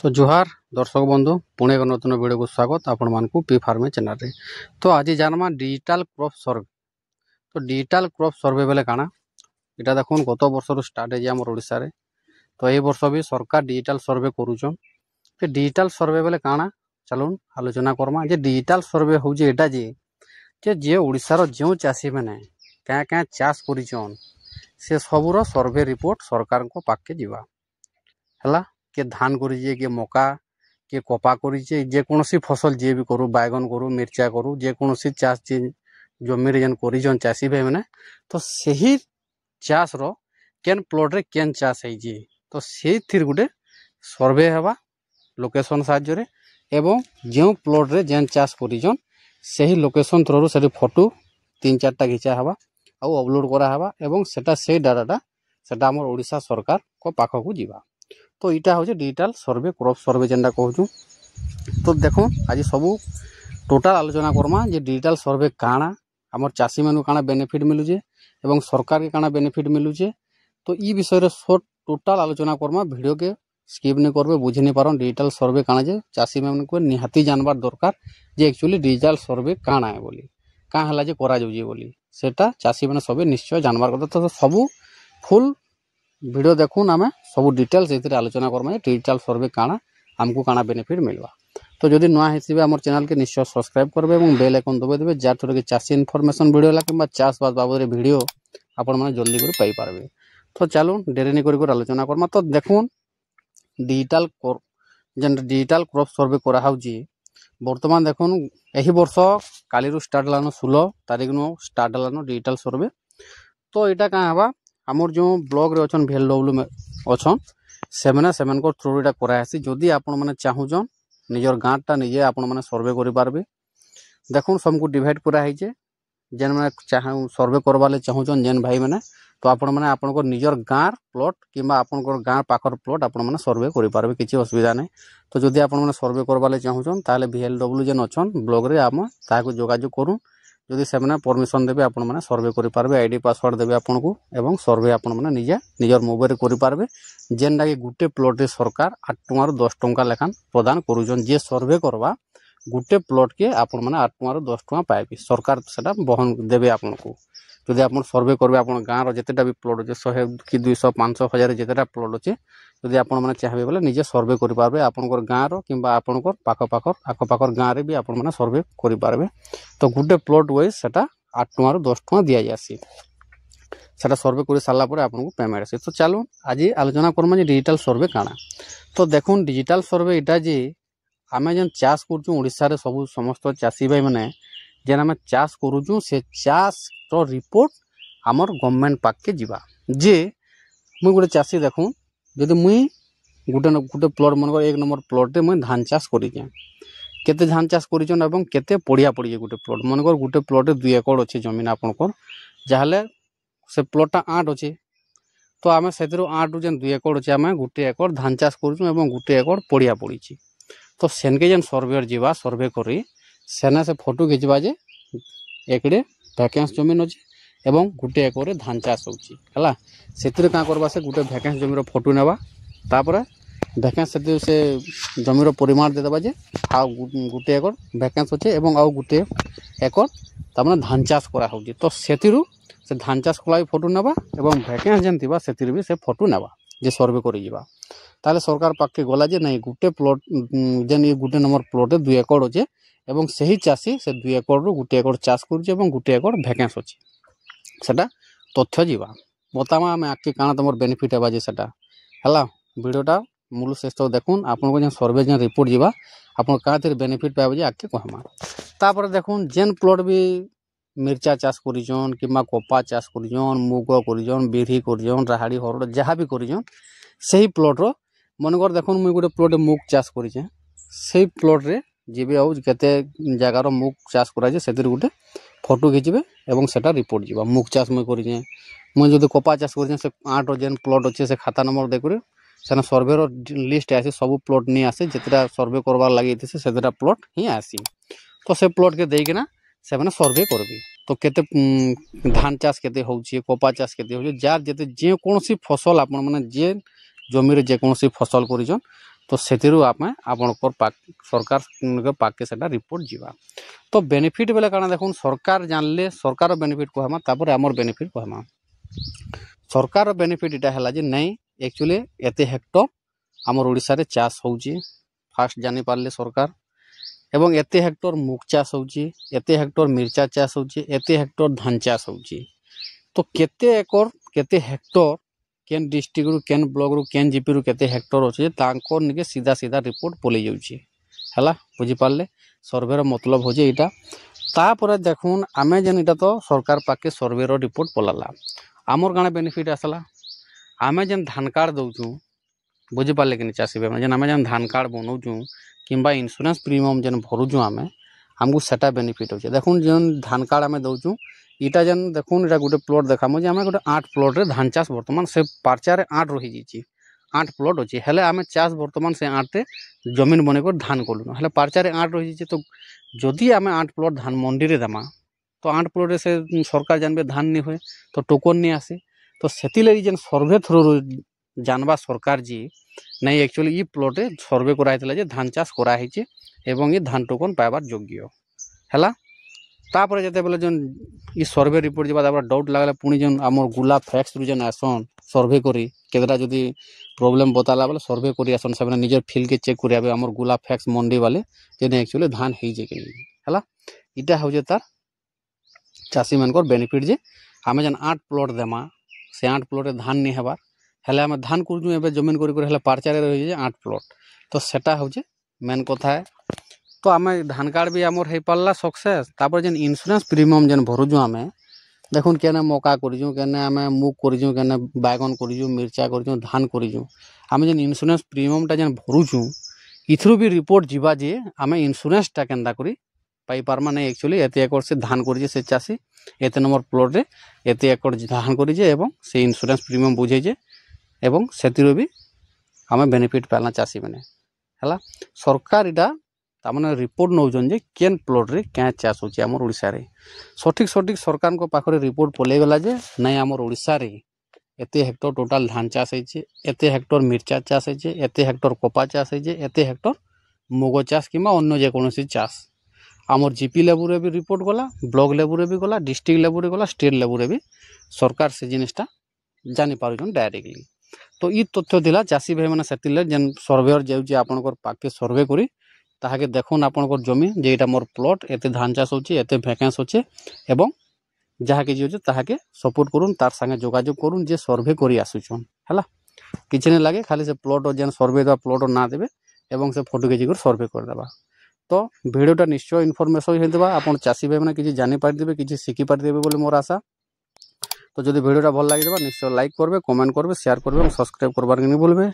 तो जुहार दर्शक बंधु पुणे एक नतुन वीडियो को स्वागत आपण मानकु पी फार्मिंग चैनल रे। तो आज जानमा डिजिटल क्रॉप सर्वे। तो डिजिटल क्रॉप सर्वे बेले काना इटा देखुन गत वर्ष स्टार्ट है हमर ओडिसा रे। तो ए वर्ष भी सरकार डिजिटल सर्वे करूछन। जे डिजिटल सर्वे बेले काना चलुन आलोचना करमा। जे डिजिटल सर्वे हो जे एटा जे ओडिसा रो जेउ चासी माने क्या क्या चाष करिछन से सबुरो सर्वे रिपोर्ट सरकार को पाके जीवा हला। के धान करिजे के मका के कपा करिजे जे कोनोसी फसल जे भी करू बैगन करू मिर्चा करू जे कोनोसी चाष जमी रे जन करिजन चासी भाई माने तो सही चाष रो केन प्लॉट रे केन चाष है जे तो से थिर गुटे सर्वे हेबा लोकेशन साहाय्य रे एवं जे प्लॉट रे जेन चाष करिजन सही लोकेशन थ्रू से फोटो 3-4टा घिचा हेबा आ अपलोड करा हेबा एवं सेटा से डाटाटा सेटा हमर ओडिसा सरकार को पाखो को जीवा। तो इटा हो डिजिटल सर्वे क्रॉप सर्वे जेनटा कहूँ। तो देखो आज सब टोटाल आलोचना करमा जे डिजिटल सर्वे काना हमर चासी मानु काना बेनिफिट मिलुजे एवं सरकार के काना बेनिफिट मिलुजे। तो ई विषय रे शॉर्ट टोटाल आलोचना करमा। वीडियो के स्किप नहीं करबे बुझी नहीं पारन डिजिटल सर्वे काना जे चासी मानु को निहाती जानबार दरकार जे एक्चुअली डिजिटल सर्वे काना है बोली का हला जे करा जाउजे बोली सेटा चासी माने सबे निश्चय जानबार कथा। तो सब फुल वीडियो देखुन आमे सब डिटेल्स एथिरे आलोचना करमा डिजिटल सर्वे काना हमको काना बेनिफिट मिलवा। तो जदि नुआ हेसिबे हमर चैनल के निश्चय सब्सक्राइब करबे एवं बेल आइकन दबाइ देबे जा थोर के चासी इन्फॉर्मेशन वीडियो ला किबा चाष बास बाबद रे वीडियो आपण माने जल्दी कर पाई पारबे। तो चलो देरी नहीं कर आलोचना करमा। तो देखुन डिजिटल क्रॉप सर्वे करा होउची वर्तमान देखुन एही वर्ष काली रु स्टार्ट लानो 16 तारिख नो स्टार्ट लानो डिजिटल सर्वे। तो एटा का हवा हमर जो ब्लॉग रे अछन VLW अछन सेमन को थ्रू एटा करा हेसी। जदी आपण माने चाहुजन निजर गांटा निजे आपण माने सर्वे करि पारबे। देखुन सबको डिवाइड करा हेजे जेन माने चाहू सर्वे करबाले चाहुजन जेन भाई माने तो आपण माने आपण को निजर गां प्लॉट किबा आपण को गां पाखर प्लॉट आपण माने सर्वे करि पारबे किछि असुविधा नै। तो जदी आपण माने सर्वे करबाले चाहुजन ताले VLW जेन अछन ब्लॉग रे हम ताको जोगाजोग करू। जदि सेमना परमिशन देबे आपण माने सर्वे करि पारबे आईडी पासवर्ड देबे आपण को एवं सर्वे आपण माने निजे निजर मोबाइल रे करि पारबे। जेनडा के गुटे प्लॉट रे सरकार 8 टଙ୍କା रो 10 टଙ୍କା लेखान प्रदान करूजन। जे सर्वे करबा गुटे प्लॉट के आपण माने 8 टଙ୍କା रो 10 टଙ୍କା पाइबे सरकार सेटा बहन देबे आपण को। जदि आपण सर्वे करबे आपण गां रो जेतेटा भी प्लॉट जे 100 कि 200 500 1000 जेतेटा प्लॉट अछि जदि आपण माने चाहबे बोले निजे सर्वे करि पारबे आपण को गां रो किबा आपण को आखो पाखर गां रे भी आपण माने सर्वे करि पारबे। तो गुटे प्लॉट वाइज सेटा 8 टଙ୍କା रो 10 टଙ୍କା दिया जासी सेटा सर्वे करि साला परे आपण को पेमेंट आसी। तो चलो आज आलोचना करमा जे डिजिटल सर्वे काना। तो देखुन डिजिटल सर्वे इटा जे आमे जन चाष करछु ओडिसा रे सब समस्त चासी भाई माने जेन आमे चाष करूछु से चाष रो रिपोर्ट हमर गवर्नमेंट पाक के जीवा। जे मुई गुटे चासी देखुन जदि मुई गुटे प्लॉट मन 1 नंबर प्लॉट रे मुई धान चाष करि जे केते धान चाष करिछन एवं केते पड़िया पड़ी गुटे प्लॉट मन गुटे प्लॉट रे 2 एकड़ अछि जमीन आपन को जाहले से प्लॉटटा 8 अछि। तो आमे सेतिरो 8 जेन 2 एकड़ अछि आमे गुटे एकड़ धान चाष करूछु एवं गुटे एकड़ पड़िया पड़ीछि। तो सेनके जेन सर्वेयर जीवा सर्वे करी सेना से फोटो खिचबा जे एकड़े वैकेंस जमीन अछि एवं गुटे एकड़ रे धान चाष होछि हला। सेतिरे का करबा से गुटे वैकेंस जमीन रो फोटो नेबा तापर वैकेंस से जमीन रो परिमाण दे देबा जे आ गुटे एकड़ वैकेंस अछि एवं आ गुटे एकड़ तामने धान चाष करा होछि। तो सेतिरु से धान चाष कला फोटो नेबा एवं वैकेंस जेन थिबा सेतिरे भी से फोटो नेबा जे सर्वे करि जीवा। ताले सरकार पाके गला जे नहीं गुटे प्लॉट जेन ये गुटे नंबर प्लॉट 2 एकड़ अछि एवं सही चासी से 2 एकड़ रो गुटे एकड़ चाष करूछि एवं गुटे एकड़ वैकेंस अछि सेटा तथ्य जीवा बतामा हम आके काना तमर बेनिफिट हेबा जे सेटा हला। वीडियोटा मूल शेष तो देखुन आपन को जे सर्वे जे रिपोर्ट जीवा आपन का थेर बेनिफिट पाबे जे आके कहमा। तापर देखुन जेन प्लॉट भी मिर्चा चाष करिजन किबा कपा चाष करिजन मुग करिजन बिरही करिजन राहाड़ी हरड़ जहा भी करिजन सही प्लॉट रो मनगर देखुन मुई गुटे प्लॉट मुग चाष करिजे सही प्लॉट रे जेबे आउ केते जगह रो मुग चाष करा जे सेतिर गुटे फोटो खिचबे एवं सेटा रिपोर्ट जीवा। मुग चाष मुई करिजे मुई जदि कपा चाष करिजे से 8 रो जेन प्लॉट अछि से खाता नंबर देखरे सेना सर्वे रो लिस्ट आसी सब प्लॉट नि आसे जेतरा सर्वे करबार लागि से सेतरा प्लॉट ही आसी। तो से प्लॉट के देई केना से माने सर्वे करबे। तो केते धान चाष केते होउची कपा चाष केते होउची जार जेते जे कोनोसी फसल आपन माने जे जमीर जे कोनोसी फसल करिजन तो सेतिरु आमे आपनकर सरकार पाके सेटा रिपोर्ट जीवा। तो बेनिफिट बेले काना देखुन सरकार जानले सरकार बेनिफिट कहमा तापर हमर बेनिफिट कहमा। सरकार बेनिफिट इटा हला जे नहीं एक्चुअली एते हेक्टर हमर ओडिसा रे चाष होउची फास्ट जानि पारले सरकार एवं एते हेक्टर मुग चाष होउची एते हेक्टर मिर्चा चाष होउची एते हेक्टर धान चाष होउची। तो केते एकड़ केते हेक्टर केन डिस्ट्रिक्ट रु केन ब्लॉक रु केन जीपी रु केते हेक्टर होचे तांको निके सीधा सीधा रिपोर्ट पले जाउची हला बुझी पारले। सर्वे रो मतलब हो जे इटा तापर देखुन आमे जन इटा तो सरकार पाके सर्वे रो रिपोर्ट पलाला आमर गाना बेनिफिट आसला। आमे जन धान कार्ड दउचू बुझी पारले कि चासी बे जन आमे जन धान कार्ड बनउचू किंबा इंश्योरेंस प्रीमियम जन भरुचू आमे हमको सेटा बेनिफिट होचे। देखुन जन धान कार्ड आमे दउचू इटा जन देखुन इटा गोटे प्लॉट देखामु जे आमे गोटे 8 प्लॉट रे धान चाष वर्तमान से पार्चा रे 8 रही जिची 8 प्लॉट अछि हेले आमे चाष वर्तमान से 8 रे जमीन बने को धान कोलु हेले पार्चा रे 8 रही जिची। तो जदी आमे 8 प्लॉट धान मंडी रे दमा तो 8 प्लॉट रे से सरकार जानबे धान नि होय तो टोकन नि आसे। तो सेति लगी जन सर्वे थ्रू जानबा सरकार जी नहीं एक्चुअली ई प्लॉट रे सर्वे कराइतला जे धान चाष करा हिचे एवं ई धान टोकन पाइबार योग्य हला। तापर जते बेले जन ई सर्वे रिपोर्ट जेबा तापर डाउट लागले पुनी जन हमर गुला फैक्स रु जन आसन सर्वे करी केदरा जदी प्रॉब्लम बताला बेले सर्वे करी आसन सबने निजर फील्ड के चेक करियाबे हमर गुला फैक्स मंडी वाले जेने एक्चुअली धान हेइ जे कि हला। इटा हो जे तार चासी मानकर बेनिफिट जे आमे जन 8 प्लॉट देमा से 8 प्लॉट रे धान नि हेबार हेले आमे धान कुरजु एबे जमीन करी हेले पार्चा रे रहि जे 8 प्लॉट तो सेटा हो जे मेन कथा है। तो आमे धान कार्ड भी हमर हे पाला सक्सेस तापर जन इंश्योरेंस प्रीमियम जन भरुजु आमे देखुन केने मौका करिजु केने आमे मुग करिजु केने बैगन करिजु मिर्चा करिजु धान करिजु आमे जन इंश्योरेंस प्रीमियम ता जन भरुजु इथरु भी रिपोर्ट जीवा जे आमे इंश्योरेंस ता केनदा करी पाई पारमा नै एक्चुअली एते एकड़ से धान करिजे से चासी एते नंबर प्लॉट रे एते एकड़ धान करिजे एवं से इंश्योरेंस प्रीमियम बुझे जे एवं सेतिरो भी आमे बेनिफिट पालना चासी बने हला। सरकार इटा तामने रिपोर्ट नौजन जे केन प्लॉट रे क्या चाष होची हमर ओडिसा रे सठिक सरकार को पाखरे रिपोर्ट पले गला जे नै हमर ओडिसा रे एते हेक्टर टोटल धान चाष होईचे एते हेक्टर मिर्चा चाष होईचे एते हेक्टर कोपा चाष होईचे एते हेक्टर मुग चाष किमा अन्य जे कोनोसी चाष हमर जीपी लेवल रे भी रिपोर्ट गला ब्लॉक लेवल रे भी गला डिस्ट्रिक्ट लेवल रे गला स्टेट लेवल रे भी सरकार से जिनिसटा जानि पारुछन डायरेक्टली। तो ई तथ्य दिला चासी भाई माने सेतिले जेन सर्वेयर जेउची आपनकर पाके सर्वे करी ताहाके देखुन आपनकर जमी जे एटा मोर प्लॉट एते धान चाष होची एते वैकेंस होचे एवं जहाके जे ताहाके सपोर्ट करूँ तार संगे जोगाजोग करूँ जे सर्वे करी आसुछन हला। किछ नै लागे खाली से प्लॉट जेन सर्वे दा प्लॉट ना देबे एवं से फोटो खिची कर सर्वे कर देबा। तो वीडियोटा निश्चय इनफॉरमेशन हेतबा आपन चासी भाई माने किछि जानि पारि देबे किछि सिखि पारि देबे बोले मोर आशा। तो जदि वीडियोटा भल लागि देबा निश्चय लाइक करबे कमेंट करबे शेयर करबे और सब्सक्राइब करबार कि नै भूलबे।